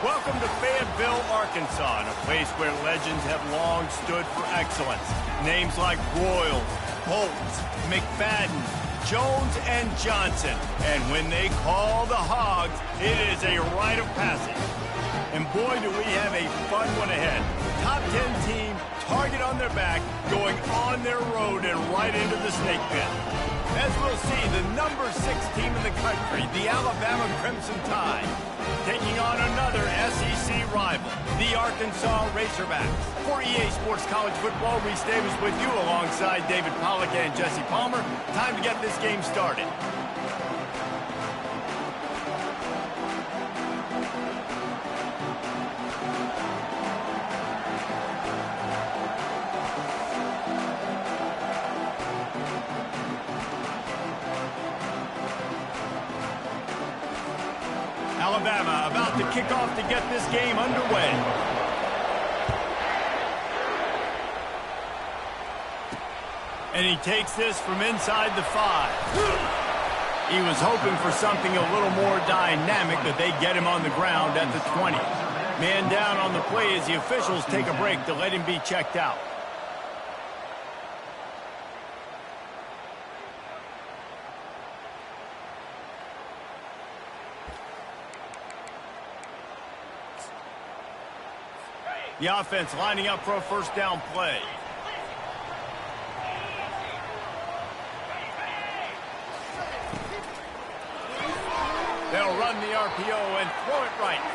Welcome to Fayetteville, Arkansas, a place where legends have long stood for excellence. Names like Royals, Bolts, McFadden, Jones, and Johnson. And when they call the Hogs, it is a rite of passage. And boy, do we have a fun one ahead. Top 10 team, target on their back, going on their road and right into the snake pit. As we'll see, the number 6 team in the country, the Alabama Crimson Tide, taking on another SEC rival, the Arkansas Razorbacks. For EA Sports College Football, Reese Davis with you alongside David Pollack and Jesse Palmer. Time to get this game started. Alabama about to kick off to get this game underway. And he takes this from inside the 5. He was hoping for something a little more dynamic, but they get him on the ground at the 20. Man down on the play as the officials take a break to let him be checked out. The offense lining up for a first down play. They'll run the RPO and throw it right.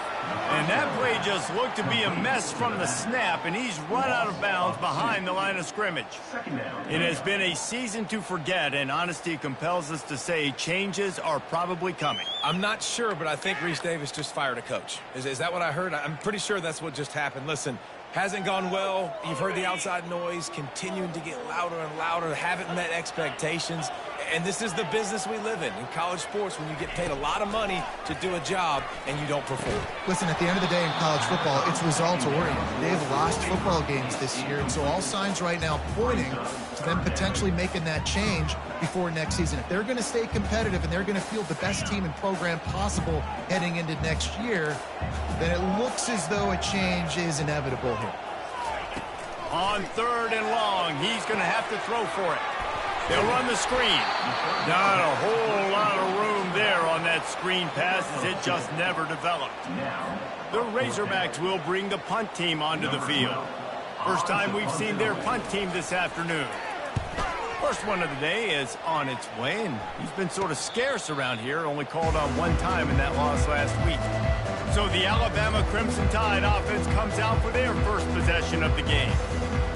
And that play just looked to be a mess from the snap, and he's run out of bounds behind the line of scrimmage. It has been a season to forget, and honesty compels us to say changes are probably coming. I'm not sure, but I think Reese Davis just fired a coach. Is that what I heard? I'm pretty sure that's what just happened. Listen, hasn't gone well. You've heard the outside noise continuing to get louder and louder. Haven't met expectations. And this is the business we live in college sports, when you get paid a lot of money to do a job and you don't perform. Listen, at the end of the day in college football, it's results-oriented. They've lost football games this year, and so all signs right now pointing to them potentially making that change before next season. If they're going to stay competitive and they're going to field the best team and program possible heading into next year, then it looks as though a change is inevitable here. On 3rd and long, he's going to have to throw for it. They'll run the screen. Not a whole lot of room there on that screen pass, as it just never developed. The Razorbacks will bring the punt team onto the field. First time we've seen their punt team this afternoon. First one of the day is on its way, and he's been sort of scarce around here, only called on one time in that loss last week. So the Alabama Crimson Tide offense comes out for their first possession of the game.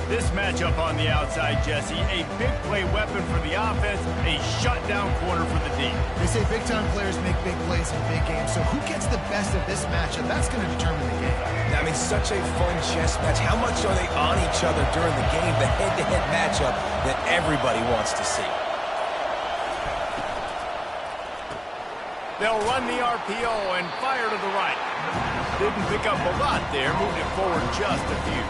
This matchup on the outside, Jesse, a big play weapon for the offense, a shutdown corner for the D. They say big-time players make big plays in big games, so who gets the best of this matchup? That's going to determine the game. I mean, such a fun chess match. How much are they on each other during the game, the head-to-head matchup that everybody wants to see? They'll run the RPO and fire to the right. Didn't pick up a lot there, moved it forward just a few.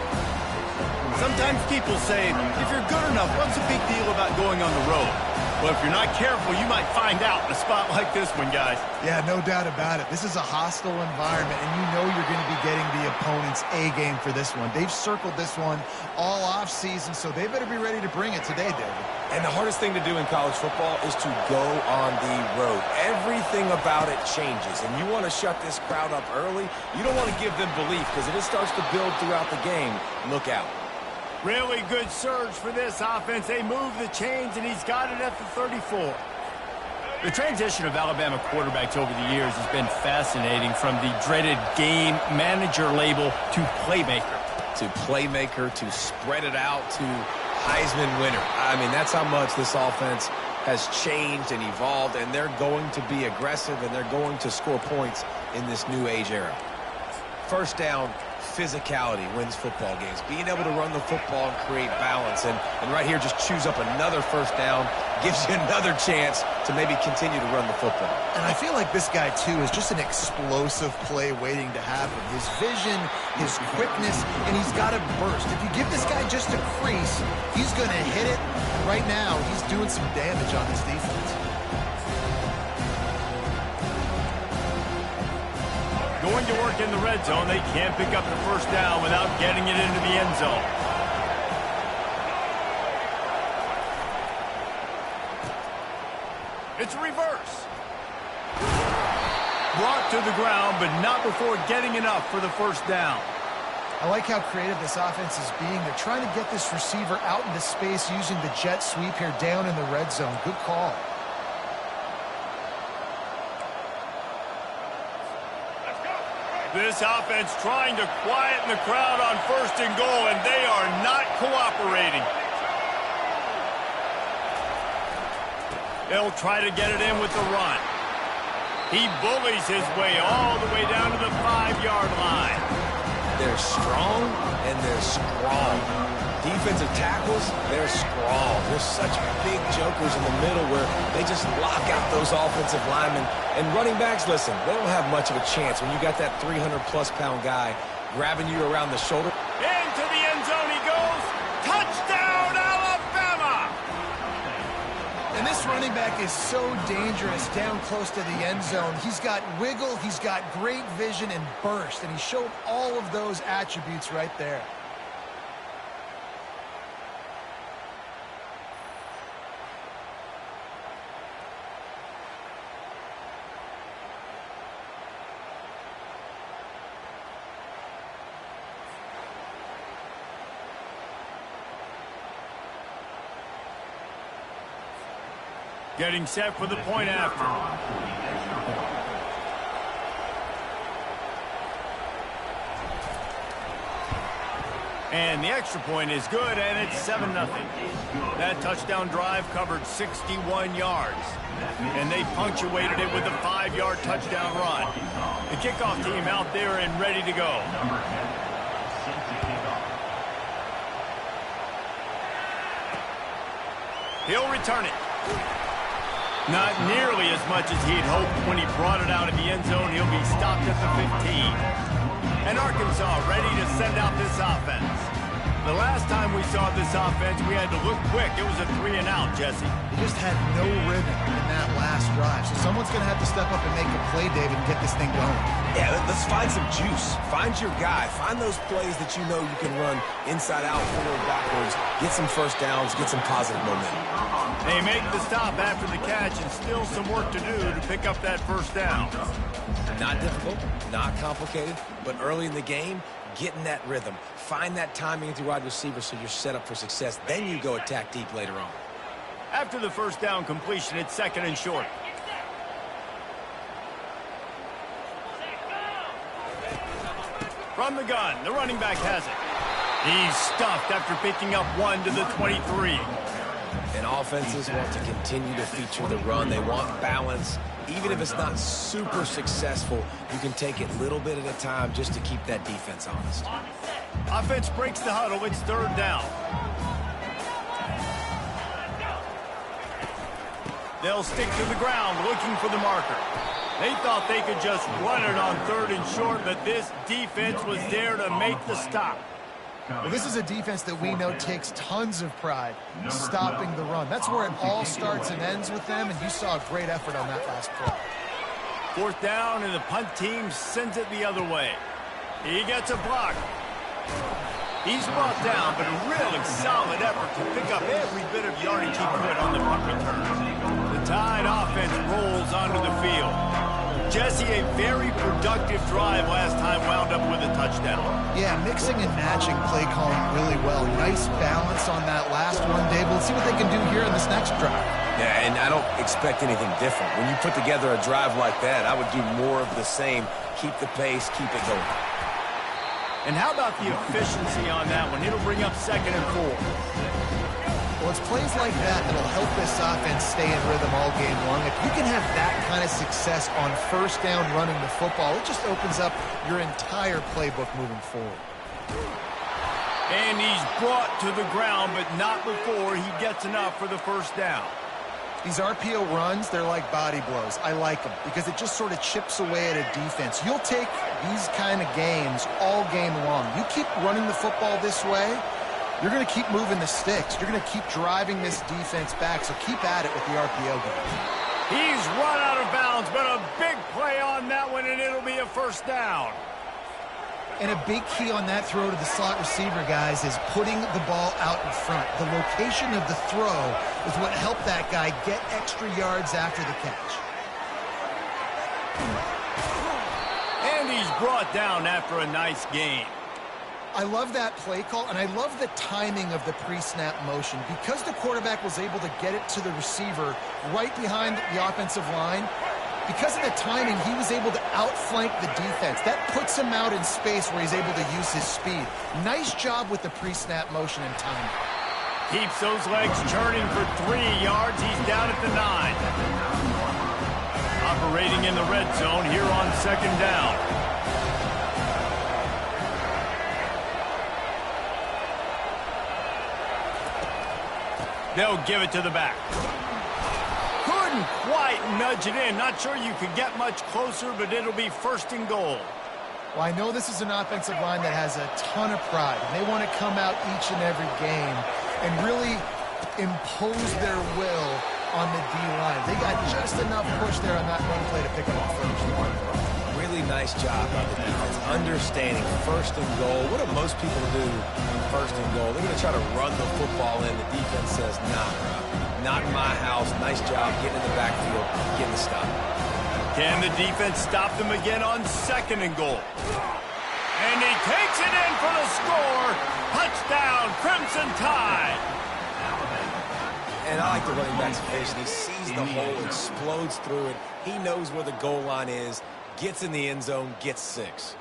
Sometimes people say, if you're good enough, what's the big deal about going on the road? Well, if you're not careful, you might find out in a spot like this one, guys. Yeah, no doubt about it. This is a hostile environment, and you know you're going to be getting the opponent's A-game for this one. They've circled this one all off-season, so they better be ready to bring it today, David. And the hardest thing to do in college football is to go on the road. Everything about it changes, and you want to shut this crowd up early. You don't want to give them belief, because if it starts to build throughout the game, look out. Really good surge for this offense. They move the chains, and he's got it at the 34. The transition of Alabama quarterbacks over the years has been fascinating, from the dreaded game manager label to playmaker. To spread it out, to Heisman winner. I mean, that's how much this offense has changed and evolved, and they're going to be aggressive, and they're going to score points in this new age era. First down, physicality wins football games. Being able to run the football and create balance. And right here, just choose up another first down, gives you another chance to maybe continue to run the football. And I feel like this guy, too, is just an explosive play waiting to happen. His vision, his quickness, and he's got a burst. If you give this guy just a crease, he's going to hit it. Right now, he's doing some damage on this defense. going to work in the red zone. They can't pick up the first down without getting it into the end zone. It's a reverse. Brought to the ground, but not before getting enough for the first down. I like how creative this offense is being. They're trying to get this receiver out into space using the jet sweep here down in the red zone. Good call. This offense trying to quieten the crowd on 1st and goal, and they are not cooperating. They'll try to get it in with the run. He bullies his way all the way down to the 5-yard line. They're strong and they're strong. Defensive tackles, they're strong. They're such big jokers in the middle where they just lock out those offensive linemen. And running backs, listen, they don't have much of a chance when you got that 300-plus pound guy grabbing you around the shoulder. Into the end zone he goes. Touchdown, Alabama! And this running back is so dangerous down close to the end zone. He's got wiggle, he's got great vision and burst, and he showed all of those attributes right there. Getting set for the point after. And the extra point is good, and it's 7-0. That touchdown drive covered 61 yards. And they punctuated it with a 5-yard touchdown run. The kickoff team out there and ready to go. He'll return it. Not nearly as much as he'd hoped when he brought it out of the end zone. He'll be stopped at the 15. And Arkansas ready to send out this offense. The last time we saw this offense, we had to look quick. It was a 3-and-out, Jesse. They just had no rhythm in that last drive. So someone's going to have to step up and make a play, David, and get this thing going. Yeah, let's find some juice. Find your guy. Find those plays that you know you can run inside out, forward, backwards. Get some first downs. Get some positive momentum. They make the stop after the catch, and still some work to do to pick up that first down. Not difficult, not complicated, but early in the game, get in that rhythm. Find that timing with your wide receiver so you're set up for success. Then you go attack deep later on. After the first down completion, it's 2nd and short. From the gun, the running back has it. He's stuffed after picking up 1 to the 23. And offenses want to continue to feature the run. They want balance. Even if it's not super successful, you can take it little bit at a time just to keep that defense honest. Offense breaks the huddle. It's 3rd down. They'll stick to the ground looking for the marker. They thought they could just run it on 3rd and short, but this defense was there to make the stop. Well, this is a defense that we know takes tons of pride stopping the run. That's where it all starts and ends with them, and you saw a great effort on that last play. 4th down, and the punt team sends it the other way. He gets a block. He's brought down, but a really solid effort to pick up every bit of yardage he could on the punt return. The Tide offense rolls onto the field. Jesse, a very productive drive last time wound up with a touchdown. Yeah, mixing and matching play calling really well. Nice balance on that last one, Dave. Let's see what they can do here in this next drive. Yeah, and I don't expect anything different. When you put together a drive like that, I would do more of the same. Keep the pace, keep it going. And how about the efficiency on that one? It'll bring up 2nd and 4. Well, it's plays like that that'll help this offense stay in rhythm all game long. If you can have that kind of success on 1st down running the football, it just opens up your entire playbook moving forward. And he's brought to the ground, but not before he gets enough for the first down. These RPO runs, they're like body blows. I like them because it just sort of chips away at a defense. You'll take these kind of games all game long. You keep running the football this way, you're going to keep moving the sticks. You're going to keep driving this defense back, so keep at it with the RPO game. He's run out of bounds, but a big play on that one, and it'll be a first down. And a big key on that throw to the slot receiver, guys, is putting the ball out in front. The location of the throw is what helped that guy get extra yards after the catch. And he's brought down after a nice gain. I love that play call, and I love the timing of the pre-snap motion. Because the quarterback was able to get it to the receiver right behind the offensive line, because of the timing, he was able to outflank the defense. That puts him out in space where he's able to use his speed. Nice job with the pre-snap motion and timing. Keeps those legs churning for 3 yards. He's down at the 9. Operating in the red zone here on second down. They'll give it to the back. Couldn't quite nudge it in. Not sure you could get much closer, but it'll be first and goal. Well, I know this is an offensive line that has a ton of pride. They want to come out each and every game and really impose their will on the D-line. They got just enough push there on that run play to pick up the first. Really nice job by the defense, understanding first and goal. What do most people do first and goal? They're going to try to run the football in. The defense says, nah, not in my house. Nice job getting in the backfield, getting the stop. Can the defense stop them again on second and goal? And he takes it in for the score. Touchdown, Crimson Tide. And I like the running back's vision. He sees the hole, explodes through it. He knows where the goal line is, gets in the end zone, gets 6.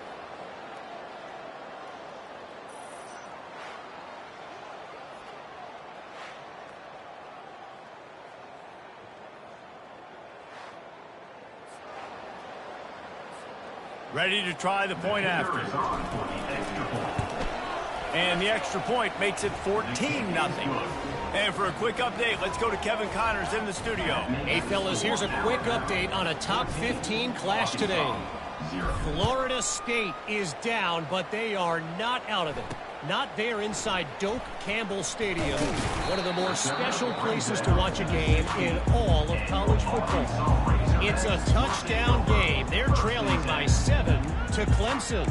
Ready to try the point after. And the extra point makes it 14-0. And for a quick update, let's go to Kevin Connors in the studio. Hey, fellas, here's a quick update on a top 15 clash today. Florida State is down, but they are not out of it. Not there inside Doak Campbell Stadium, one of the more special places to watch a game in all of college football. It's a touchdown game. They're trailing by 7 to Clemson.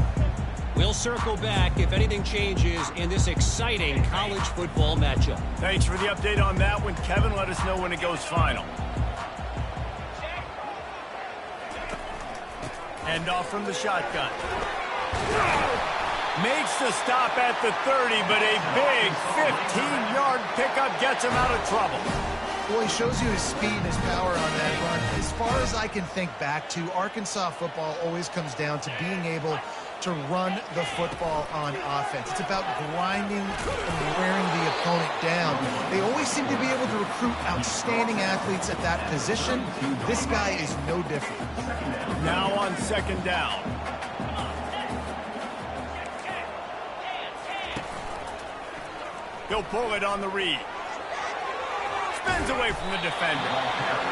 We'll circle back if anything changes in this exciting college football matchup. Thanks for the update on that one, Kevin. Let us know when it goes final. Hand off from the shotgun. Makes the stop at the 30, but a big 15-yard pickup gets him out of trouble. Well, he shows you his speed and his power on that run. As far as I can think back to, Arkansas football always comes down to being able to run the football on offense. It's about grinding and wearing the opponent down. They always seem to be able to recruit outstanding athletes at that position. This guy is no different. Now on second down. He'll pull it on the read. Spins away from the defender.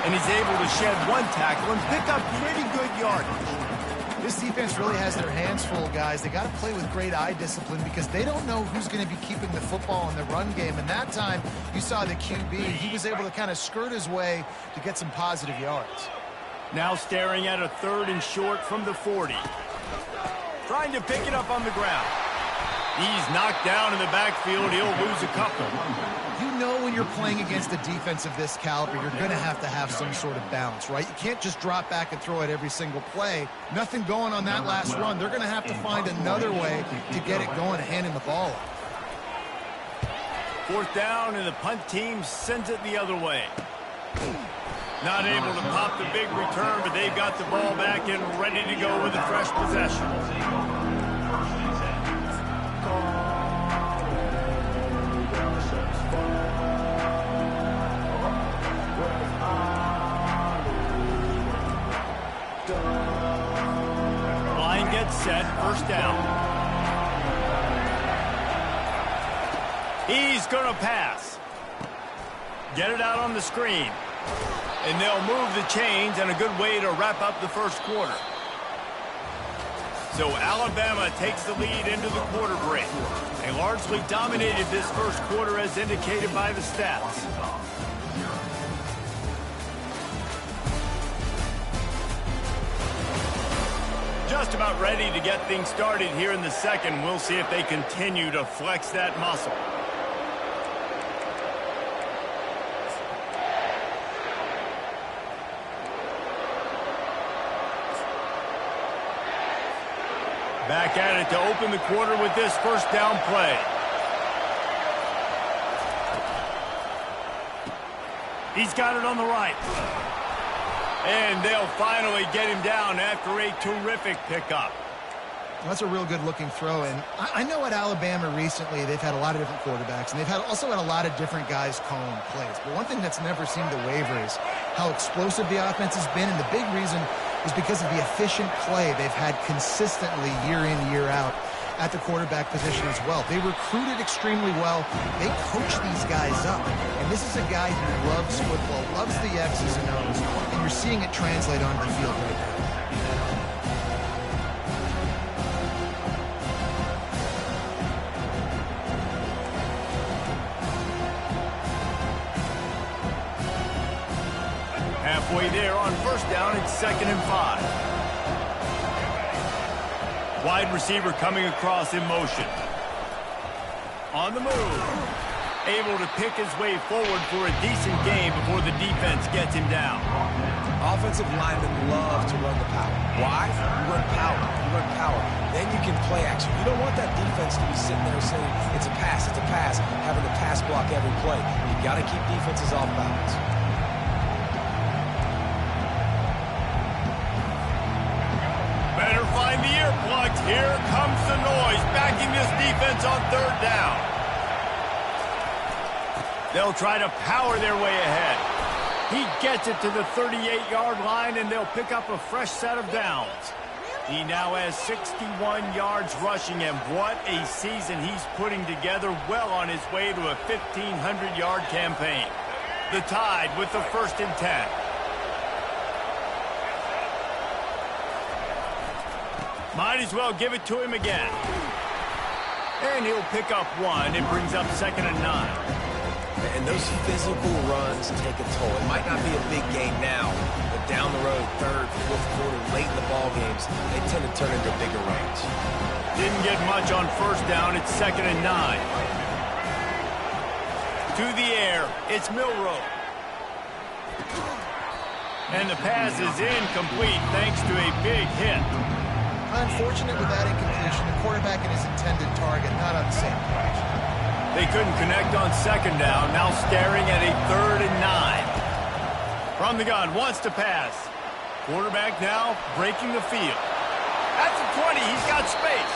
And he's able to shed one tackle and pick up pretty good yardage. This defense really has their hands full, guys. They got to play with great eye discipline because they don't know who's going to be keeping the football in the run game. And that time, you saw the QB. He was able to kind of skirt his way to get some positive yards. Now staring at a 3rd and short from the 40. Trying to pick it up on the ground. He's knocked down in the backfield. He'll lose a couple. You know when you're playing against a defense of this caliber, you're going to have some sort of balance, right? You can't just drop back and throw it every single play. Nothing going on that last run. They're going to have to find another way to get it going and hand him the ball off. 4th down, and the punt team sends it the other way. Not able to pop the big return, but they've got the ball back and ready to go with a fresh possession. Line gets set, 1st down. He's going to pass. Get it out on the screen. And they'll move the chains, and a good way to wrap up the first quarter. So Alabama takes the lead into the quarter break. They largely dominated this first quarter as indicated by the stats. just about ready to get things started here in the second. We'll see if they continue to flex that muscle. Back at it to open the quarter with this first down play. He's got it on the right. And they'll finally get him down after a terrific pickup. That's a real good-looking throw. And I know at Alabama recently they've had a lot of different quarterbacks, and they've also had a lot of different guys calling plays. But one thing that's never seemed to waver is how explosive the offense has been, and the big reason is because of the efficient play they've had consistently year in, year out at the quarterback position as well. They recruited extremely well. They coach these guys up. And this is a guy who loves football, loves the X's and O's, and you're seeing it translate onto the field right now. Halfway there on first down, it's 2nd and 5. Wide receiver coming across in motion. On the move. Able to pick his way forward for a decent gain before the defense gets him down. Offensive linemen love to run the power. Why? You run power. You run power. Then you can play action. You don't want that defense to be sitting there saying, it's a pass, having to pass block every play. You got to keep defenses off balance. Find the earplugs. Here comes the noise, backing this defense on 3rd down. They'll try to power their way ahead. He gets it to the 38-yard line, and they'll pick up a fresh set of downs. He now has 61 yards rushing, and what a season he's putting together, well on his way to a 1,500-yard campaign. The Tide with the 1st and 10. Might as well give it to him again. And he'll pick up 1. It brings up 2nd and 9. And those physical runs take a toll. It might not be a big gain now, but down the road, 3rd, 4th quarter, late in the ball games, they tend to turn into bigger runs. Didn't get much on first down. It's 2nd and 9. To the air. It's Milroe. And the pass is incomplete thanks to a big hit. Unfortunate with that incompletion. The quarterback and his intended target not on the same page. They couldn't connect on 2nd down. Now staring at a 3rd and 9. From the gun, wants to pass. Quarterback now breaking the field. At the 20, he's got space.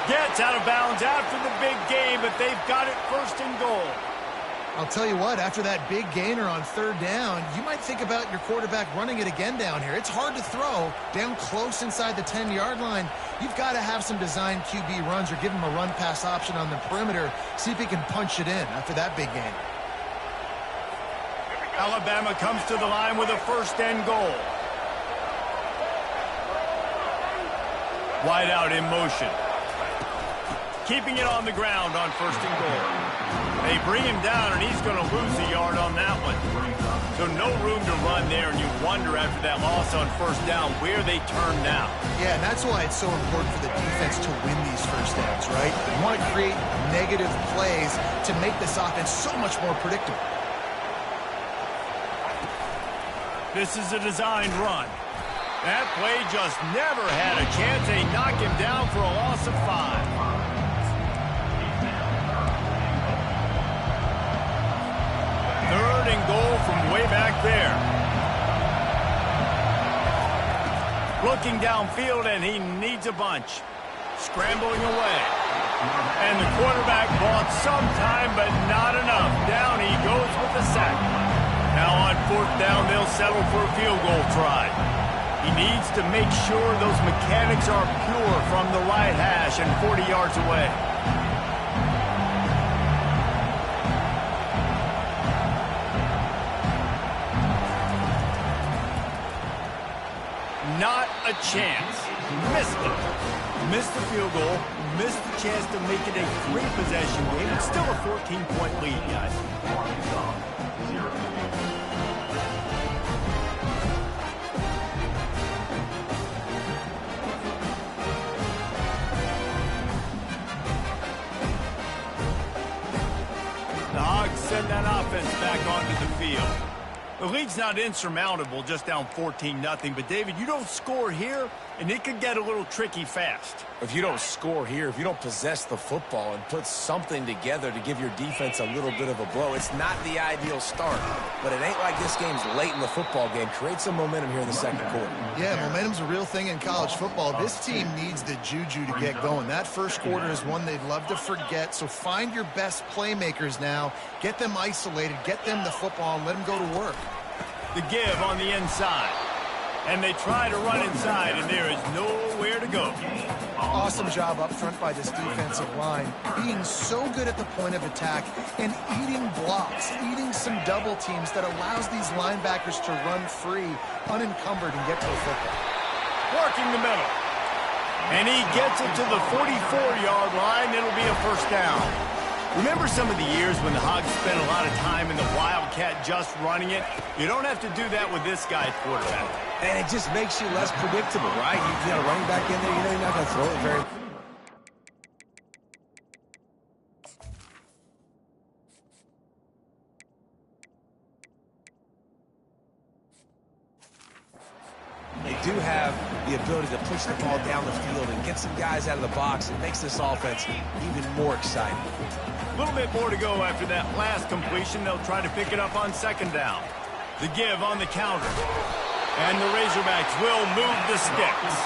Gets out of bounds after the big gain, but they've got it 1st and goal. I'll tell you what, after that big gainer on 3rd down, you might think about your quarterback running it again down here. It's hard to throw down close inside the 10-yard line. You've got to have some designed QB runs or give him a run-pass option on the perimeter. See if he can punch it in after that big gain. Alabama comes to the line with a 1st and goal. Wide out in motion. Keeping it on the ground on 1st and goal. They bring him down, and he's going to lose a yard on that one. So no room to run there, and you wonder after that loss on 1st down where they turn now. Yeah, and that's why it's so important for the defense to win these first downs, right? You want to create negative plays to make this offense so much more predictable. This is a designed run. That play just never had a chance. They knock him down for a loss of 5. 3rd and goal from way back there. Looking downfield, and he needs a bunch. Scrambling away. And the quarterback bought some time, but not enough. Down he goes with the sack. Now on 4th down, they'll settle for a field goal try. He needs to make sure those mechanics are pure from the right hash and 40 yards away. Not a chance. Missed it. Missed the field goal. Missed the chance to make it a 3-possession game. It's still a 14-point lead, guys. and send that offense back onto the field. The lead's not insurmountable, just down 14-0. But, David, you don't score here, and it could get a little tricky fast. If you don't score here, if you don't possess the football and put something together to give your defense a little bit of a blow, it's not the ideal start. But it ain't like this game's late in the football game. Create some momentum here in the second quarter. Yeah, momentum's a real thing in college football. This team needs the juju to get going. That first quarter is one they'd love to forget. So find your best playmakers now. Get them isolated. Get them the football and let them go to work. The give on the inside. And they try to run inside, and there is nowhere to go. Awesome job up front by this defensive line, being so good at the point of attack and eating blocks, eating some double teams that allows these linebackers to run free, unencumbered, and get to the football. Working the middle. And he gets it to the 44-yard line. It'll be a first down. Remember some of the years when the Hogs spent a lot of time in the Wildcat just running it? You don't have to do that with this guy at quarterback. And it just makes you less predictable, right? You got a running back in there, you know you're not going to throw it very... They do have the ability to push the ball down the field and get some guys out of the box. It makes this offense even more exciting. A little bit more to go after that last completion. They'll try to pick it up on second down. The give on the counter. And the Razorbacks will move the sticks.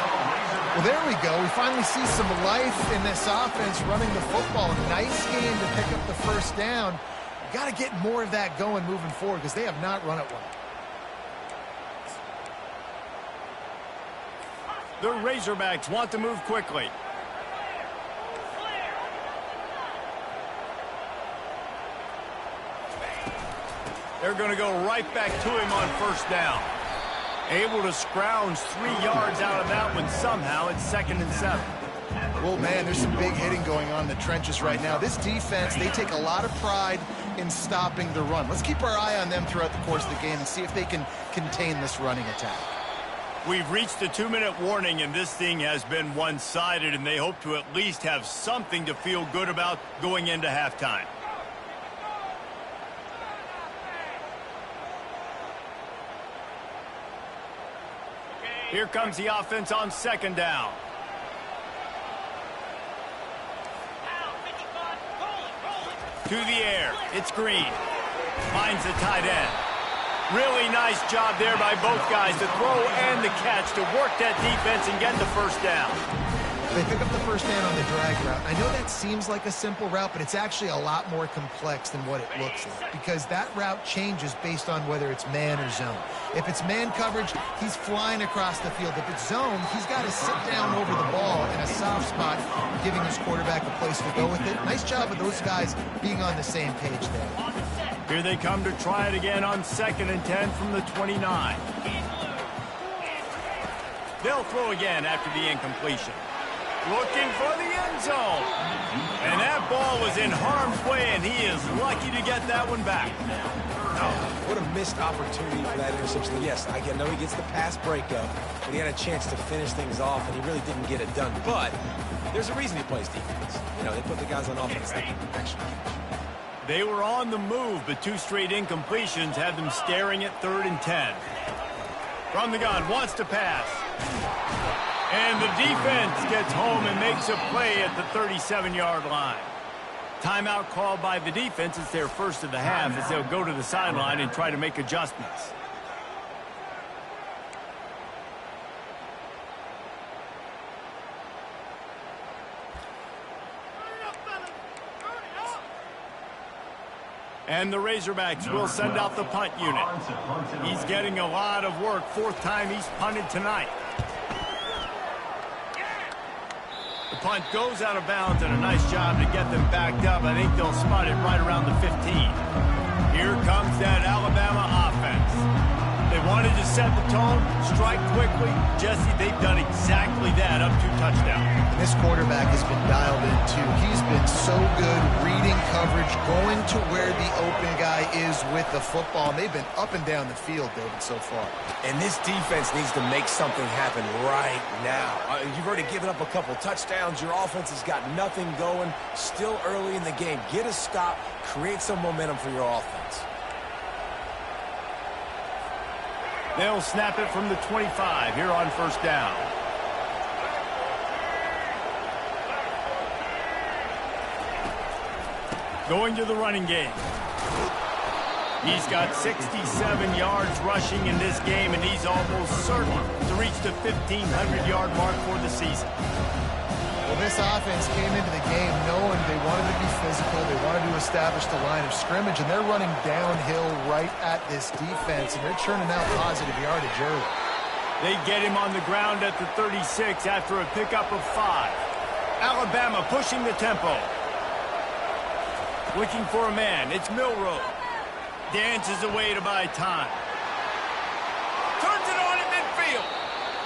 Well, there we go. We finally see some life in this offense running the football. Nice game to pick up the first down. Got to get more of that going moving forward because they have not run it well. The Razorbacks want to move quickly. They're going to go right back to him on first down. Able to scrounge 3 yards out of that one somehow. It's 2nd and 7. Well, man, there's some big hitting going on in the trenches right now. This defense, they take a lot of pride in stopping the run. Let's keep our eye on them throughout the course of the game and see if they can contain this running attack. We've reached the 2-minute warning, and this thing has been one-sided, and they hope to at least have something to feel good about going into halftime. Here comes the offense on second down. To the air. It's Green. Finds the tight end. Really nice job there by both guys to throw and the catch to work that defense and get the first down. They pick up the first down on the drag route. I know that seems like a simple route, but it's actually a lot more complex than what it looks like because that route changes based on whether it's man or zone. If it's man coverage, he's flying across the field. If it's zone, he's got to sit down over the ball in a soft spot, giving his quarterback a place to go with it. Nice job of those guys being on the same page there. Here they come to try it again on 2nd and 10 from the 29. They'll throw again after the incompletion. Looking for the end zone. And that ball was in harm's way, and he is lucky to get that one back. Oh, what a missed opportunity for that interception. Yes, I know he gets the pass breakup, but he had a chance to finish things off, and he really didn't get it done. But there's a reason he plays defense. You know, they put the guys on offense that can actually catch. They were on the move, but 2 straight incompletions had them staring at 3rd and 10. From the gun, wants to pass. And the defense gets home and makes a play at the 37-yard line. Timeout called by the defense. It's their first of the half as they'll go to the sideline and try to make adjustments. And the Razorbacks will send out the punt unit. He's getting a lot of work. 4th time he's punted tonight. The punt goes out of bounds, and a nice job to get them backed up. I think they'll spot it right around the 15. Here comes that Alabama offense. They wanted to set the tone, strike quickly. Jesse, they've done exactly that up to touchdown. And this quarterback has been dialed in, too. He's been so good reading coverage, coverage, going to where the open guy is with the football. And they've been up and down the field, David, so far. And this defense needs to make something happen right now. You've already given up a couple touchdowns. Your offense has got nothing going. Still early in the game. Get a stop. Create some momentum for your offense. They'll snap it from the 25 here on first down. Going to the running game. He's got 67 yards rushing in this game, and he's almost certain to reach the 1,500-yard mark for the season. Well, this offense came into the game knowing they wanted to be physical, they wanted to establish the line of scrimmage, and they're running downhill right at this defense, and they're churning out positive yardage early. They get him on the ground at the 36 after a pickup of 5. Alabama pushing the tempo. Looking for a man. It's Milroe. Dances away to buy time. Turns it on in midfield.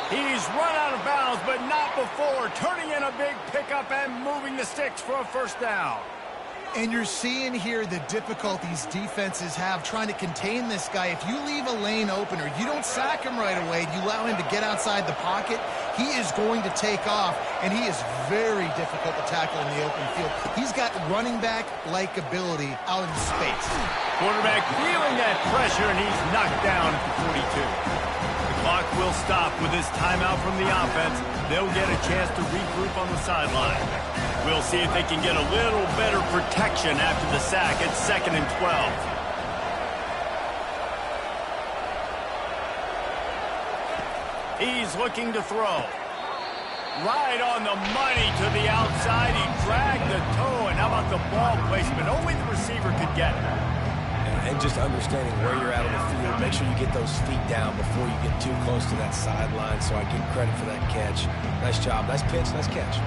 He's run out of bounds, but not before turning in a big pickup and moving the sticks for a first down. And you're seeing here the difficulties defenses have trying to contain this guy. If you leave a lane open or you don't sack him right away, you allow him to get outside the pocket, he is going to take off, and he is very difficult to tackle in the open field. He's got running back-like ability out in space. Quarterback feeling that pressure, and he's knocked down at the 42. The clock will stop with this timeout from the offense. They'll get a chance to regroup on the sideline. We'll see if they can get a little better protection after the sack at 2nd and 12. He's looking to throw. Right on the money to the outside. He dragged the toe, and how about the ball placement? Only the receiver could get it. And just understanding where you're at on the field, make sure you get those feet down before you get too close to that sideline, so I give credit for that catch. Nice job. Nice pitch. Nice catch.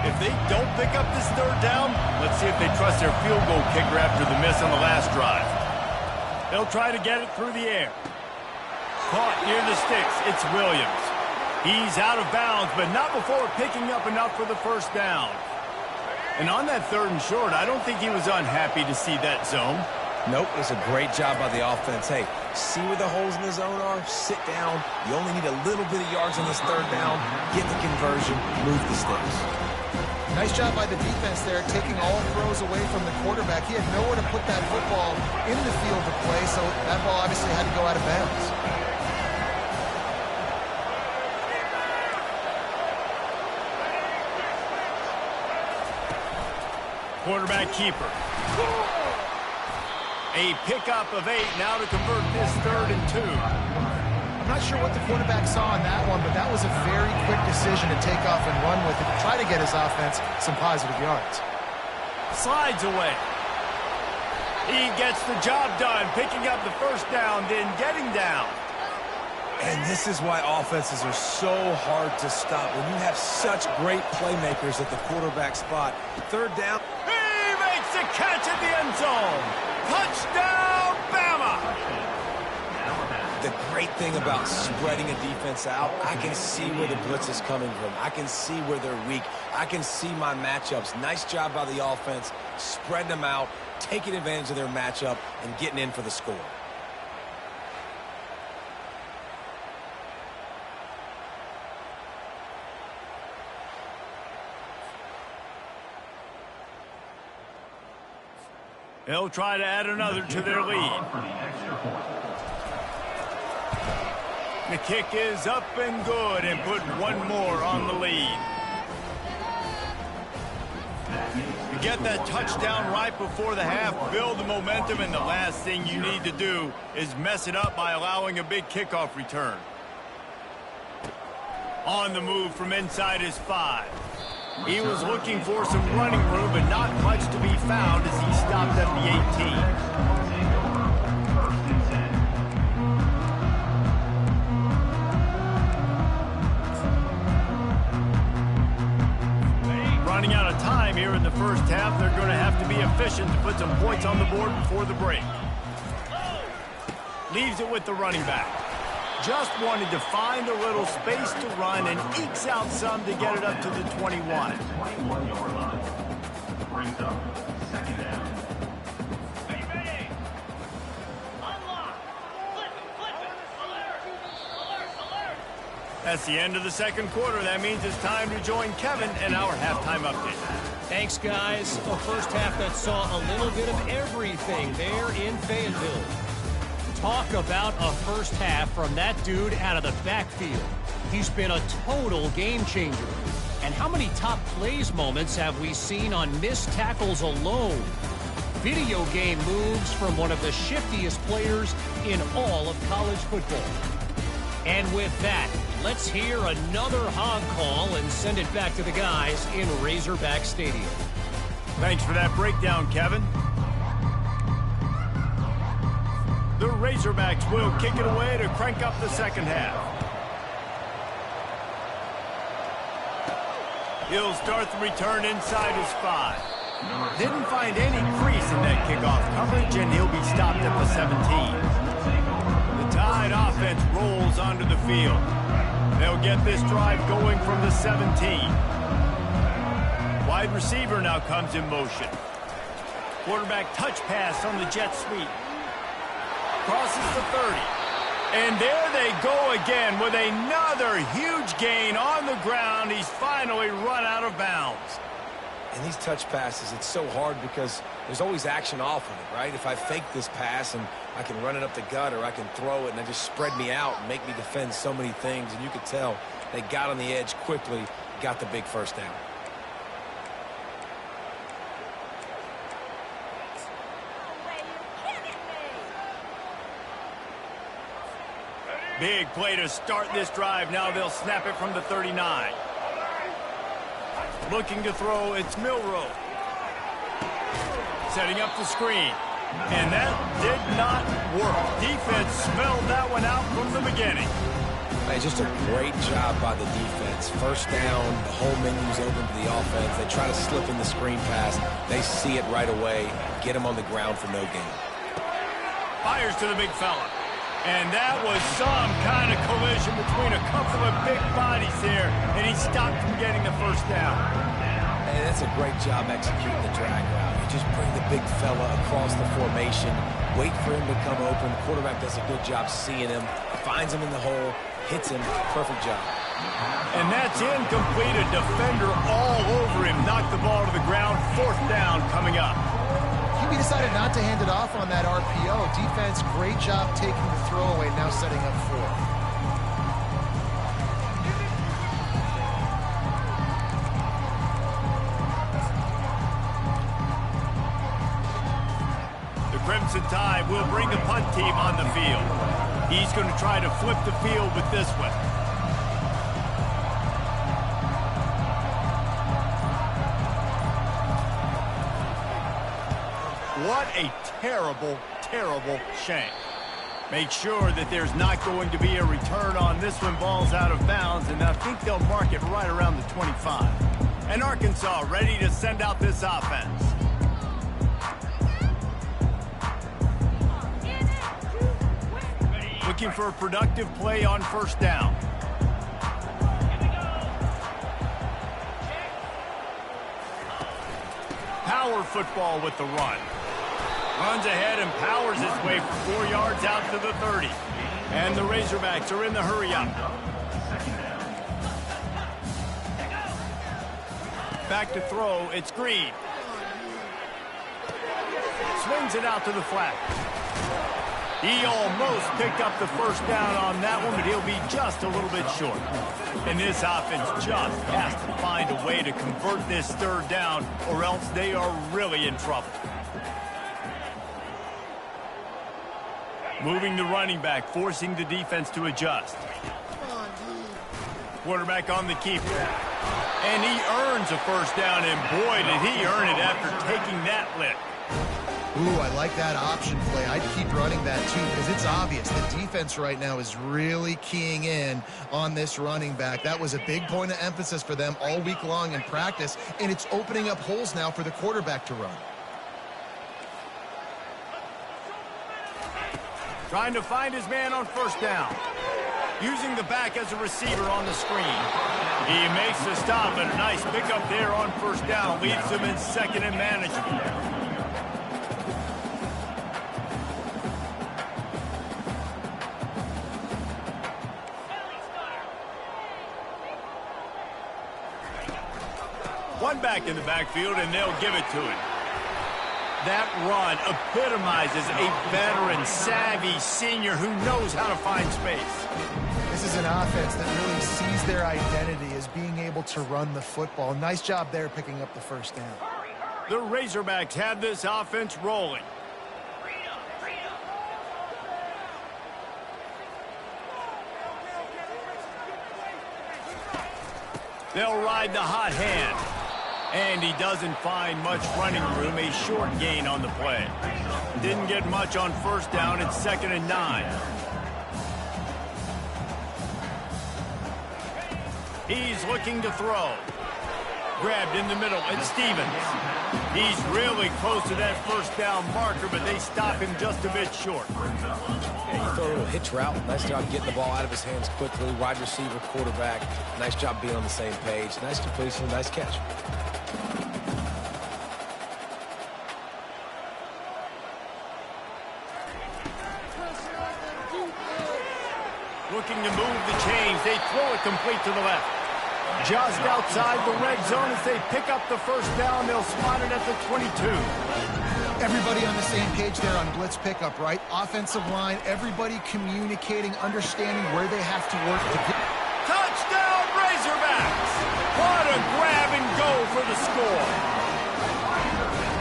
If they don't pick up this third down, let's see if they trust their field goal kicker after the miss on the last drive. They'll try to get it through the air. Caught near the sticks. It's Williams. He's out of bounds, but not before picking up enough for the first down. And on that 3rd and short, I don't think he was unhappy to see that zone. Nope, it was a great job by the offense. Hey, see where the holes in the zone are? Sit down. You only need a little bit of yards on this 3rd down. Get the conversion. Move the sticks. Nice job by the defense there, taking all throws away from the quarterback. He had nowhere to put that football in the field to play, so that ball obviously had to go out of bounds. Quarterback keeper. A pickup of 8 now to convert this 3rd and 2. I'm not sure what the quarterback saw on that one, but that was a very quick decision to take off and run with it to try to get his offense some positive yards. Slides away. He gets the job done, picking up the first down, then getting down. And this is why offenses are so hard to stop when you have such great playmakers at the quarterback spot. 3rd down. He makes the catch at the end zone. Touchdown, Bama! The great thing about spreading a defense out, I can see where the blitz is coming from. I can see where they're weak. I can see my matchups. Nice job by the offense, spreading them out, taking advantage of their matchup, and getting in for the score. They'll try to add another to their lead. The kick is up and good and put one more on the lead. You get that touchdown right before the half, build the momentum, and the last thing you need to do is mess it up by allowing a big kickoff return. On the move from inside his 5. He was looking for some running room, but not much to be found as he stopped at the 18. Running out of time here in the first half, they're going to have to be efficient to put some points on the board before the break. Leaves it with the running back. Just wanted to find a little space to run and ekes out some to get it up to the 21. Brings up second down. That's the end of the second quarter. That means it's time to join Kevin in our halftime update. Thanks, guys. A first half that saw a little bit of everything there in Fayetteville. Talk about a first half from that dude out of the backfield. He's been a total game changer. And how many top plays moments have we seen on missed tackles alone? Video game moves from one of the shiftiest players in all of college football. And with that, let's hear another hog call and send it back to the guys in Razorback Stadium. Thanks for that breakdown, Kevin. The Razorbacks will kick it away to crank up the second half. He'll start the return inside his 5. Didn't find any crease in that kickoff coverage, and he'll be stopped at the 17. The Tide offense rolls onto the field. They'll get this drive going from the 17. Wide receiver now comes in motion. Quarterback touch pass on the jet sweep. Crosses the 30. And there they go again with another huge gain on the ground. He's finally run out of bounds. And these touch passes, it's so hard because there's always action off of it, right? If I fake this pass and I can run it up the gut or I can throw it and they just spread me out and make me defend so many things. And you could tell they got on the edge quickly, got the big first down. Big play to start this drive. Now they'll snap it from the 39. Looking to throw, it's Milroe. Setting up the screen. And that did not work. Defense smelled that one out from the beginning. Hey, just a great job by the defense. First down, the whole menu's open to the offense. They try to slip in the screen pass. They see it right away. Get him on the ground for no gain. Fires to the big fella. And that was some kind of collision between a couple of big bodies here, and he stopped from getting the first down. And that's a great job executing the drag route. You just bring the big fella across the formation, wait for him to come open. The quarterback does a good job seeing him, finds him in the hole, hits him. Perfect job. And that's incomplete. A defender all over him. Knocked the ball to the ground. Fourth down coming up. He decided not to hand it off on that RPO. Defense, great job taking the throwaway, now setting up 4. The Crimson Tide will bring the punt team on the field. He's going to try to flip the field with this one. What a terrible, terrible shank. Make sure that there's not going to be a return on this one. Ball's out of bounds, and I think they'll mark it right around the 25. And Arkansas ready to send out this offense. Looking for a productive play on first down. Power football with the run. Runs ahead and powers his way for 4 yards out to the 30. And the Razorbacks are in the hurry-up. Back to throw, it's Green. Swings it out to the flat. He almost picked up the first down on that one, but he'll be just a little bit short. And this offense just has to find a way to convert this third down, or else they are really in trouble. Moving the running back, forcing the defense to adjust. Quarterback on the keeper. And he earns a first down, and boy, did he earn it after taking that lick. Ooh, I like that option play. I'd keep running that too because it's obvious the defense right now is really keying in on this running back. That was a big point of emphasis for them all week long in practice, and it's opening up holes now for the quarterback to run. Trying to find his man on first down. Using the back as a receiver on the screen. He makes the stop, and a nice pickup there on first down. Leaves him in second and manageable. One back in the backfield, and they'll give it to him. That run epitomizes a veteran, savvy senior who knows how to find space. This is an offense that really sees their identity as being able to run the football. Nice job there picking up the first down. The Razorbacks have this offense rolling. They'll ride the hot hand. And he doesn't find much running room, a short gain on the play. Didn't get much on first down, it's 2nd and 9. He's looking to throw. Grabbed in the middle, it's Stevens. He's really close to that first down marker, but they stop him just a bit short. Yeah, you throw a little hitch route. Nice job getting the ball out of his hands quickly. Wide receiver, quarterback. Nice job being on the same page. Nice completion, nice catch. Looking to move the chains. They throw it complete to the left. Just outside the red zone as they pick up the first down. They'll spot it at the 22. Everybody on the same page there on blitz pickup, right? Offensive line, everybody communicating, understanding where they have to work to get. Touchdown, Razorbacks! What a grab and go for the score.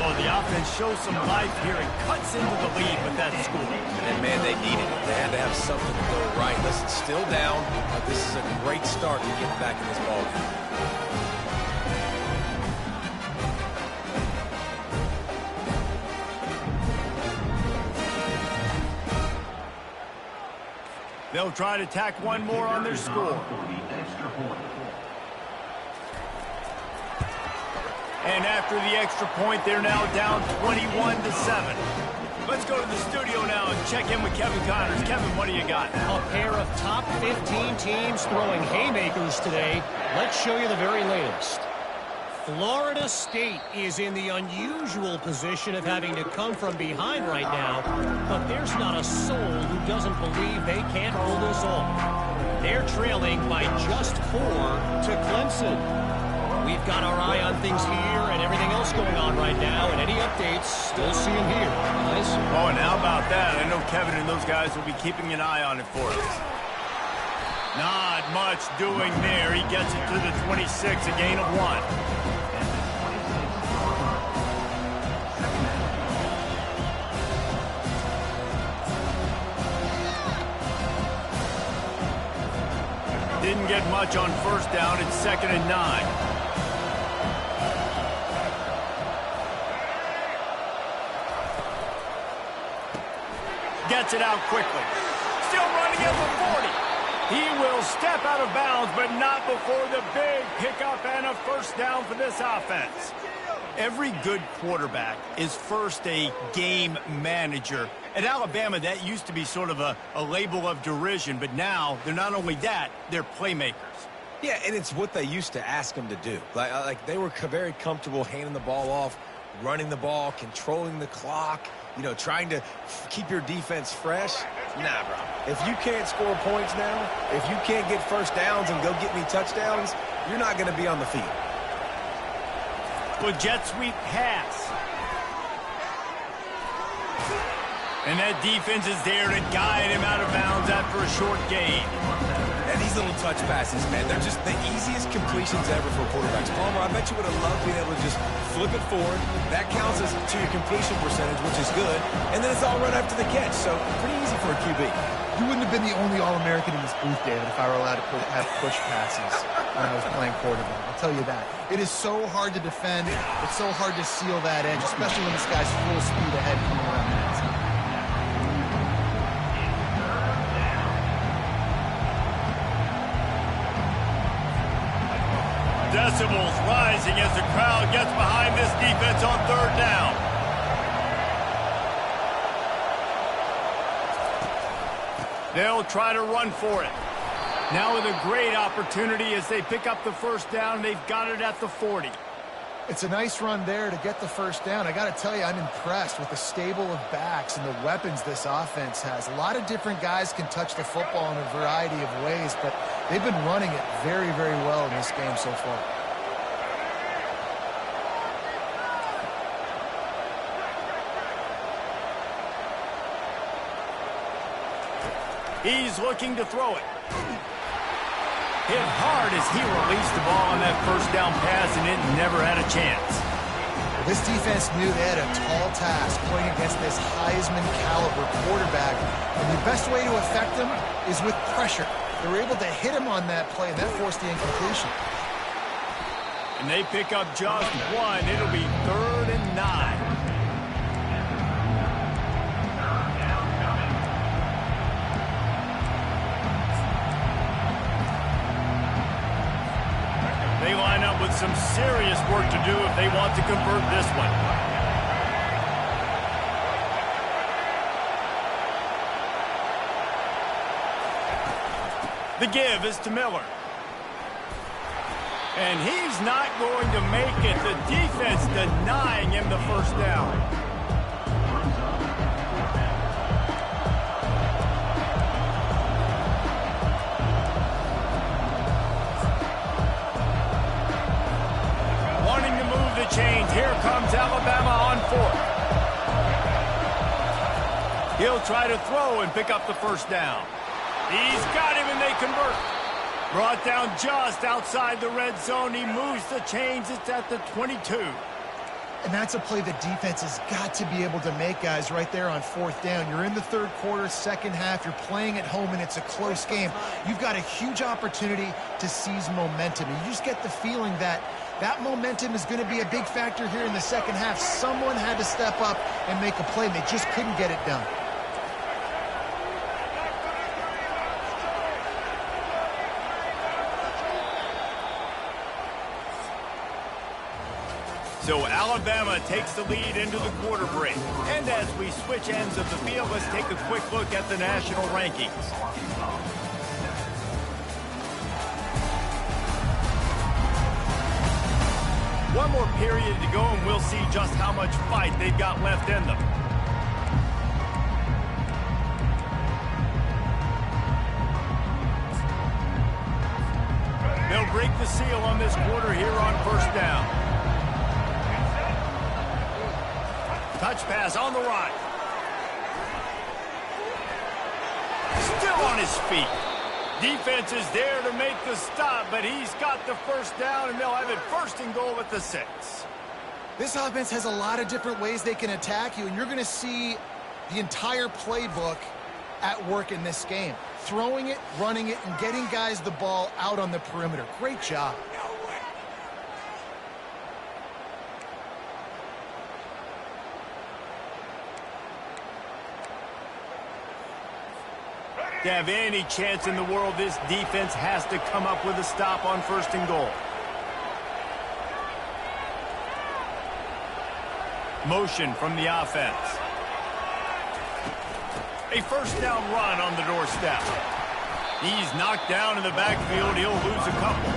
Oh, the offense shows some life here and cuts into the lead with that score. And, man, they needed it. They had to have something to go right. Listen, still down, but this is a great start to get back in this ball game. They'll try to tack one more on their score. And after the extra point, they're now down 21-7. Let's go to the studio now and check in with Kevin Connors. Kevin, what do you got? A pair of top 15 teams throwing haymakers today. Let's show you the very latest. Florida State is in the unusual position of having to come from behind right now, but there's not a soul who doesn't believe they can't pull this off. They're trailing by just 4 to Clemson. We've got our eye on things here and everything else going on right now, and any updates, still see them here. Guys? Oh, and how about that? I know Kevin and those guys will be keeping an eye on it for us. Not much doing there. He gets it to the 26, a gain of 1. Didn't get much on first down. It's 2nd and 9. Gets it out quickly. Still running at the 40. He will step out of bounds, but not before the big pickup and a first down for this offense. Every good quarterback is first a game manager. At Alabama, that used to be sort of a label of derision, but now they're not only that, they're playmakers. Yeah, and it's what they used to ask them to do. Like they were very comfortable handing the ball off, running the ball, controlling the clock, you know, trying to keep your defense fresh. Nah, bro. If you can't score points now, if you can't get first downs and go get me touchdowns, you're not going to be on the field. With jet sweep pass. And that defense is there to guide him out of bounds after a short gain. And these little touch passes, man, they're just the easiest completions ever for quarterbacks. Palmer, I bet you would have loved being able to just flip it forward. That counts as to your completion percentage, which is good. And then it's all right after the catch. So pretty easy for a QB. You wouldn't have been the only All-American in this booth, David, if I were allowed to have push passes when I was playing quarterback. I'll tell you that. It is so hard to defend. It's so hard to seal that edge, especially when this guy's full speed ahead coming around the outside. Decibels rising as the crowd gets behind this defense on 3rd down. They'll try to run for it. Now with a great opportunity as they pick up the first down. They've got it at the 40. It's a nice run there to get the first down. I got to tell you, I'm impressed with the stable of backs and the weapons this offense has. A lot of different guys can touch the football in a variety of ways, but they've been running it very, very well in this game so far. He's looking to throw it. Hit hard as he released the ball on that first down pass, and it never had a chance. Well, this defense knew they had a tall task playing against this Heisman-caliber quarterback, and the best way to affect him is with pressure. They were able to hit him on that play, and that forced the incompletion. And they pick up just one. It'll be 3rd and 9. They line up with some serious work to do if they want to convert this one. The give is to Miller. And he's not going to make it. The defense denying him the first down. Change. Here comes Alabama on 4th. He'll try to throw and pick up the first down. He's got him, and they convert. Brought down just outside the red zone. He moves the chains. It's at the 22. And that's a play the defense has got to be able to make, guys, right there on 4th down. You're in the 3rd quarter, second half. You're playing at home, and it's a close game. You've got a huge opportunity to seize momentum. And you just get the feeling that that momentum is going to be a big factor here in the second half. Someone had to step up and make a play, and they just couldn't get it done. So Alabama takes the lead into the quarter break. And as we switch ends of the field, let's take a quick look at the national rankings. One more period to go, and we'll see just how much fight they've got left in them. They'll break the seal on this quarter here on first down. Touch pass on the right. Still on his feet. Defense is there to make the stop, but he's got the first down, and they'll have it 1st and goal at the 6. This offense has a lot of different ways they can attack you, and you're going to see the entire playbook at work in this game. Throwing it, running it, and getting guys the ball out on the perimeter. Great job. To have any chance in the world, this defense has to come up with a stop on 1st and goal. Motion from the offense. A first down run on the doorstep. He's knocked down in the backfield. He'll lose a couple.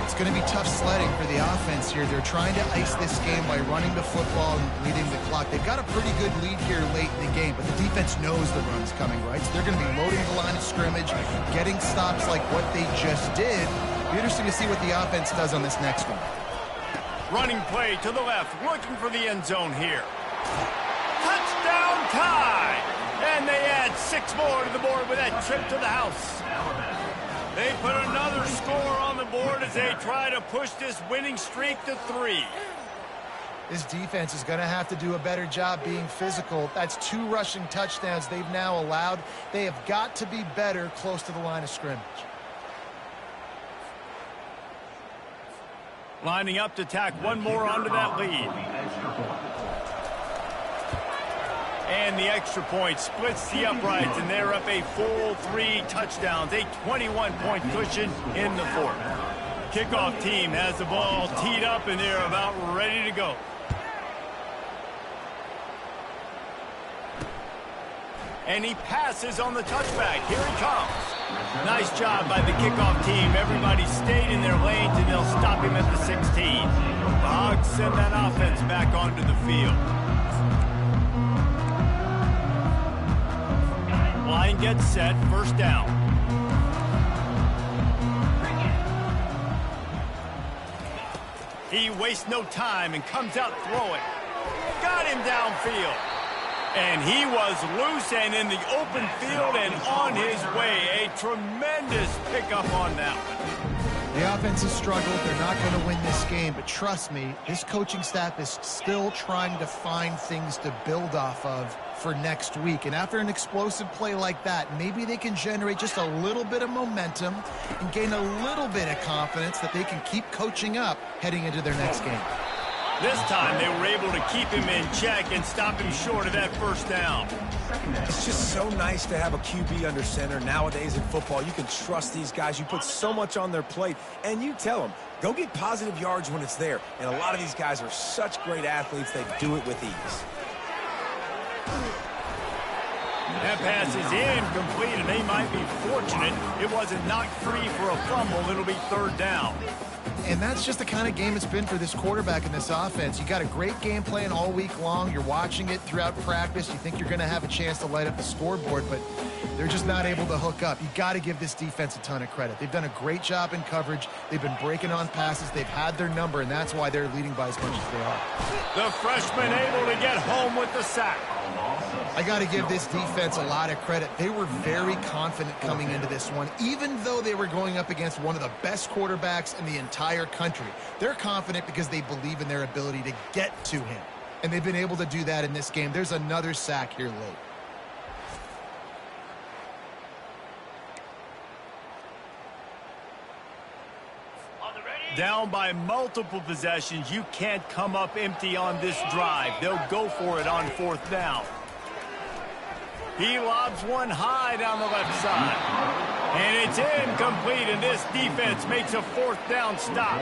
It's going to be tough sledding for the offense here. They're trying to ice this game by running the football and leading the clock. They've got a pretty good lead here late in the game, but the defense knows the run's coming, right? So they're going to be loading the line of scrimmage, getting stops like what they just did. Be interesting to see what the offense does on this next one. Running play to the left, looking for the end zone here. Touchdown tie! And they add 6 more to the board with that trip to the house. They put another score on the board as they try to push this winning streak to 3. This defense is going to have to do a better job being physical. That's 2 rushing touchdowns they've now allowed. They have got to be better close to the line of scrimmage. Lining up to tack one more onto that lead. And the extra point splits the uprights, and they're up a full 3 touchdowns, a 21-point cushion in the 4th. Kickoff team has the ball teed up, and they're about ready to go. And he passes on the touchback. Here he comes. Nice job by the kickoff team. Everybody stayed in their lanes, and they'll stop him at the 16. The Hogs send that offense back onto the field. Line gets set. First down. He wastes no time and comes out throwing. Got him downfield. And he was loose and in the open field and on his way. A tremendous pickup on that one. The offense has struggled. They're not going to win this game, but trust me, this coaching staff is still trying to find things to build off of for next week. And after an explosive play like that, maybe they can generate just a little bit of momentum and gain a little bit of confidence that they can keep coaching up heading into their next game. This time they were able to keep him in check and stop him short of that first down. It's just so nice to have a QB under center. Nowadays in football, you can trust these guys. You put so much on their plate, and you tell them, go get positive yards when it's there. And a lot of these guys are such great athletes, they do it with ease. That pass is incomplete, and they might be fortunate it wasn't knocked free for a fumble. It'll be third down. And that's just the kind of game it's been for this quarterback in this offense. You got a great game plan all week long. You're watching it throughout practice. You think you're going to have a chance to light up the scoreboard, but they're just not able to hook up. You got to give this defense a ton of credit. They've done a great job in coverage. They've been breaking on passes. They've had their number, and that's why they're leading by as much as they are. The freshman able to get home with the sack. I got to give this defense a lot of credit. They were very confident coming into this one, even though they were going up against one of the best quarterbacks in the entire country. They're confident because they believe in their ability to get to him, and they've been able to do that in this game. There's another sack here late. Down by multiple possessions, you can't come up empty on this drive. They'll go for it on fourth down. He lobs one high down the left side. And it's incomplete, and this defense makes a fourth down stop.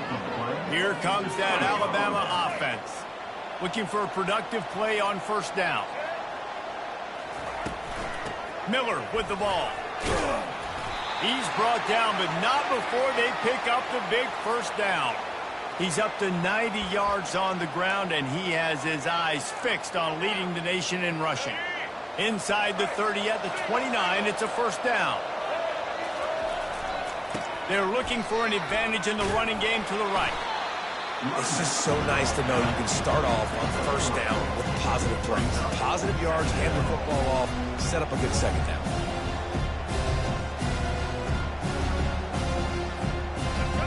Here comes that Alabama offense. Looking for a productive play on first down. Miller with the ball. He's brought down, but not before they pick up the big first down. He's up to 90 yards on the ground, and he has his eyes fixed on leading the nation in rushing. Inside the 30 at the 29, it's a first down. They're looking for an advantage in the running game to the right. It's just so nice to know you can start off on first down with positive plays. Positive yards, hand the football off, set up a good second down.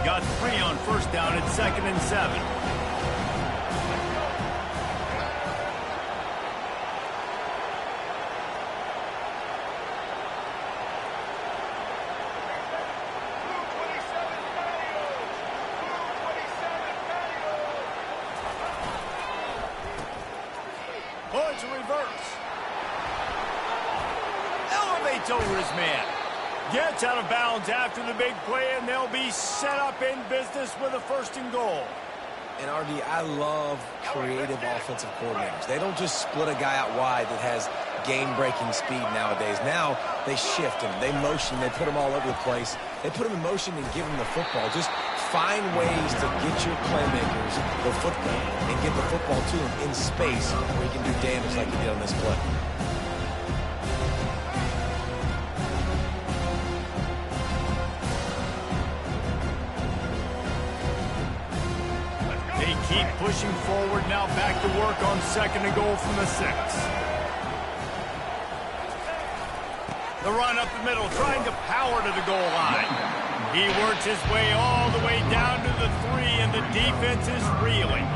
Got 3 on first down at 2nd and 7. Points reverse. Elevates over his man. Gets out of bounds after the big play, and they'll be set up in business with a 1st and goal. And, RD, I love creative offensive coordinators. They don't just split a guy out wide that has game-breaking speed nowadays. Now they shift him, they motion, they put him all over the place. They put him in motion and give him the football. Just find ways to get your playmakers the football and get the football to him in space where he can do damage like he did on this play. They keep pushing forward, now back to work on 2nd and goal from the 6. The run up the middle, trying to power to the goal line. He works his way all the way down to the 3, and the defense is reeling.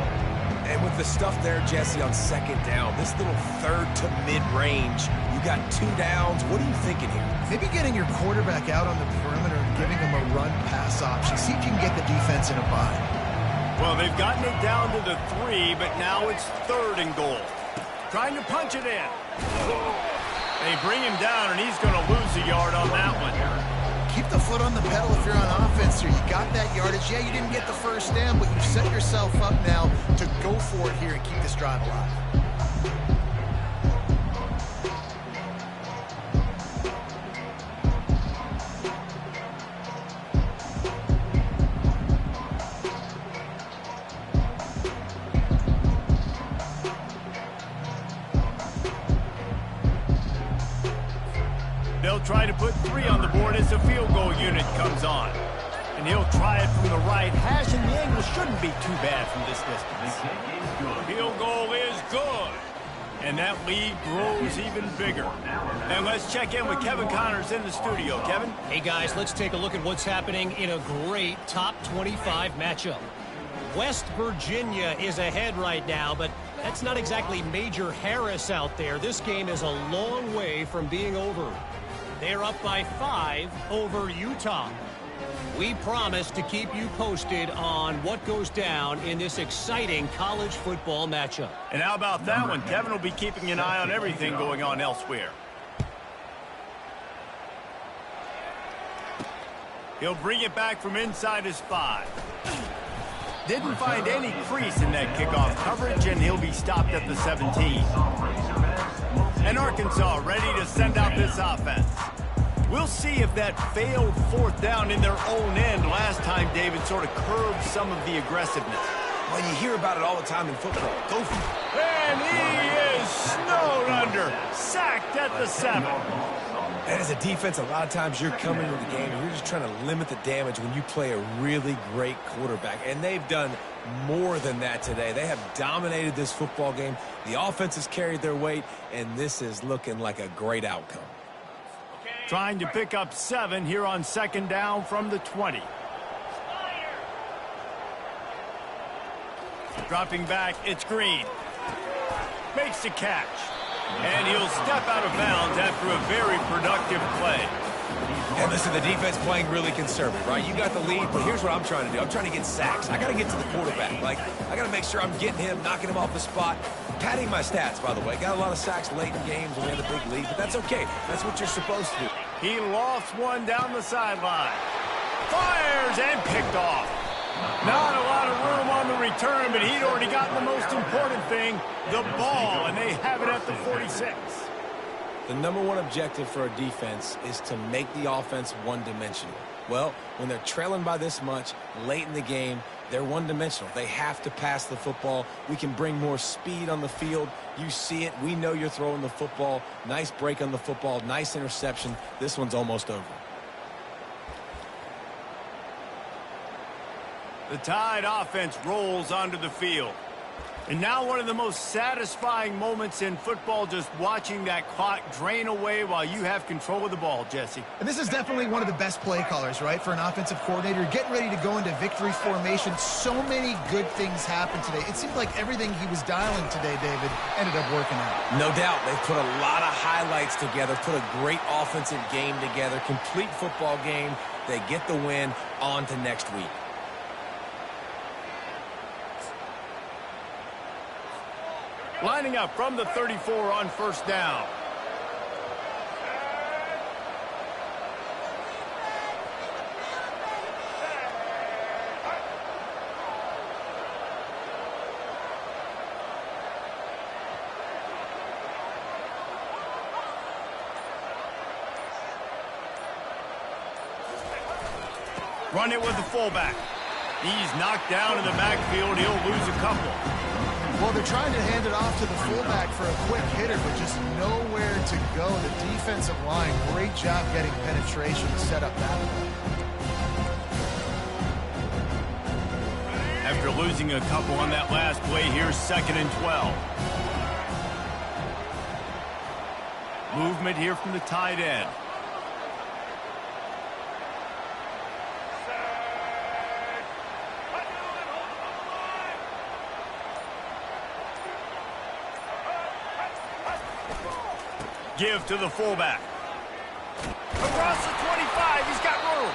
And with the stuff there, Jesse, on 2nd down, this little 3rd to mid-range, you got 2 downs. What are you thinking here? Maybe getting your quarterback out on the perimeter and giving him a run-pass option. See if you can get the defense in a bind. Well, they've gotten it down to the 3, but now it's 3rd and goal. Trying to punch it in. They bring him down, and he's going to lose a yard on that one. Keep the foot on the pedal if you're on offense here. You got that yardage. Yeah, you didn't get the first down, but you've set yourself up now to go for it here and keep this drive alive. the field goal unit comes on. And he'll try it from the right hash, and the angle shouldn't be too bad from this distance. Field goal is good. And that lead grows even bigger. And let's check in with Kevin Connors in the studio. Kevin? Hey, guys, let's take a look at what's happening in a great top 25 matchup. West Virginia is ahead right now, but that's not exactly Major Harris out there. This game is a long way from being over. They're up by 5 over Utah. We promise to keep you posted on what goes down in this exciting college football matchup. And how about that one? Kevin will be keeping an eye on everything going on elsewhere. He'll bring it back from inside his 5. Didn't find any crease in that kickoff coverage, and he'll be stopped at the 17. And Arkansas ready to send out this offense. We'll see if that failed 4th down in their own end last time, David, sort of curbed some of the aggressiveness. Well, you hear about it all the time in football. Go for it. And he is snowed under, sacked at the 7. And as a defense, a lot of times you're coming into the game and you're just trying to limit the damage when you play a really great quarterback. And they've done more than that today. They have dominated this football game. The offense has carried their weight, and this is looking like a great outcome. Trying to pick up 7 here on 2nd down from the 20. Dropping back, it's Green. Makes the catch. And he'll step out of bounds after a very productive play. And listen, the defense playing really conservative, right? You got the lead, but here's what I'm trying to do. I'm trying to get sacks. I got to get to the quarterback. Like, I got to make sure I'm getting him, knocking him off the spot. Padding my stats, by the way. Got a lot of sacks late in games when we had a big lead, but that's okay. That's what you're supposed to do. He lofts one down the sideline. Fires and picked off. Not a lot of room on the return, but he'd already gotten the most important thing, the ball, and they have it at the 46. The number one objective for a defense is to make the offense one-dimensional. Well, when they're trailing by this much late in the game, they're one-dimensional. They have to pass the football. We can bring more speed on the field. You see it. We know you're throwing the football. Nice break on the football. Nice interception. This one's almost over. The Tide offense rolls onto the field. And now one of the most satisfying moments in football, just watching that clock drain away while you have control of the ball, Jesse. And this is definitely one of the best play callers, right, for an offensive coordinator. Getting ready to go into victory formation. So many good things happened today. It seemed like everything he was dialing today, David, ended up working out. No doubt. They've put a lot of highlights together, put a great offensive game together, complete football game. They get the win. On to next week. Lining up from the 34 on 1st down. Run it with the fullback. He's knocked down in the backfield. He'll lose a couple. Well, they're trying to hand it off to the fullback for a quick hitter, but just nowhere to go. The defensive line, great job getting penetration to set up that play. After losing a couple on that last play, here's 2nd and 12. Movement here from the tight end. Give to the fullback. Across the 25, he's got room.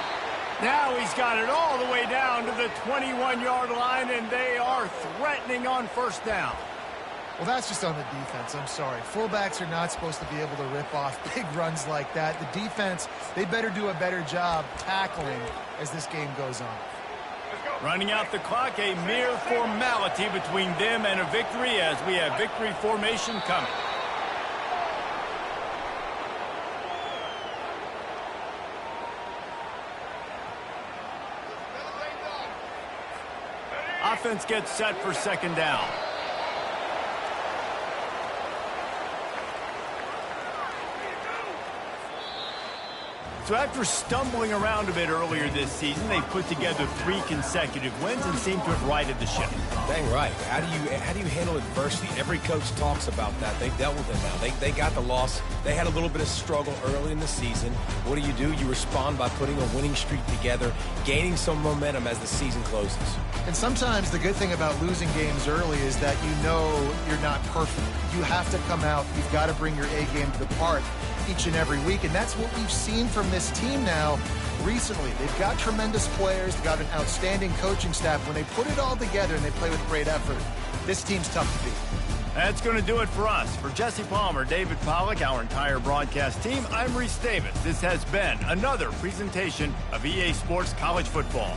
Now he's got it all the way down to the 21-yard line, and they are threatening on 1st down. Well, that's just on the defense. I'm sorry. Fullbacks are not supposed to be able to rip off big runs like that. The defense, they better do a better job tackling as this game goes on. Running out the clock, a mere formality between them and a victory as we have victory formation coming. Offense gets set for 2nd down. So after stumbling around a bit earlier this season, they put together 3 consecutive wins and seem to have righted the ship. Dang right. How do you handle adversity? Every coach talks about that. They dealt with it now. They got the loss. They had a little bit of struggle early in the season. What do? You respond by putting a winning streak together, gaining some momentum as the season closes. And sometimes the good thing about losing games early is that you know you're not perfect. You have to come out. You've got to bring your A game to the park each and every week, and that's what we've seen from this team now recently. They've got tremendous players. They've got an outstanding coaching staff. When they put it all together and they play with great effort, this team's tough to beat. That's going to do it for us. For Jesse Palmer, David Pollack, our entire broadcast team, I'm Reese Davis. This has been another presentation of EA Sports College Football.